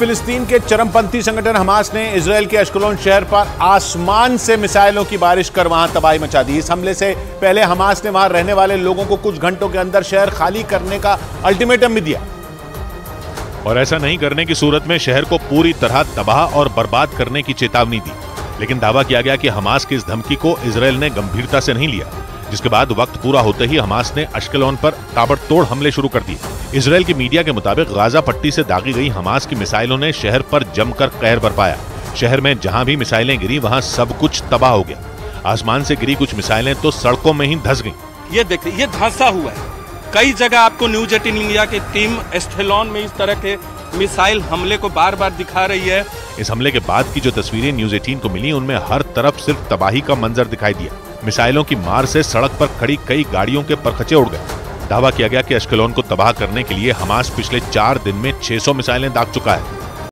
फिलिस्तीन के चरमपंथी संगठन हमास ने इजरायल के अश्कलोन शहर पर आसमान से मिसाइलों की बारिश कर वहां तबाही मचा दी। इस हमले से पहले हमास ने वहां रहने वाले लोगों को कुछ घंटों के अंदर शहर खाली करने का अल्टीमेटम भी दिया और ऐसा नहीं करने की सूरत में शहर को पूरी तरह तबाह और बर्बाद करने की चेतावनी दी। लेकिन दावा किया गया कि हमास की इस धमकी को इजरायल ने गंभीरता से नहीं लिया, जिसके बाद वक्त पूरा होते ही हमास ने अश्कलोन पर ताबड़तोड़ हमले शुरू कर दिए। इजरायल की मीडिया के मुताबिक गाजा पट्टी से दागी गई हमास की मिसाइलों ने शहर पर जमकर कहर बरपाया। शहर में जहां भी मिसाइलें गिरी वहां सब कुछ तबाह हो गया। आसमान से गिरी कुछ मिसाइलें तो सड़कों में ही धंस गईं। ये देखिए, ये धंसा हुआ है। कई जगह आपको न्यूज 18 इंडिया की टीम एश्केलोन में इस तरह के मिसाइल हमले को बार बार दिखा रही है। इस हमले के बाद की जो तस्वीरें न्यूज 18 को मिली उनमें हर तरफ सिर्फ तबाही का मंजर दिखाई दिया। मिसाइलों की मार से सड़क पर खड़ी कई गाड़ियों के परखचे उड़ गए। दावा किया गया कि अश्कलोन को तबाह करने के लिए हमास पिछले 4 दिन में 600 मिसाइलें दाग चुका है।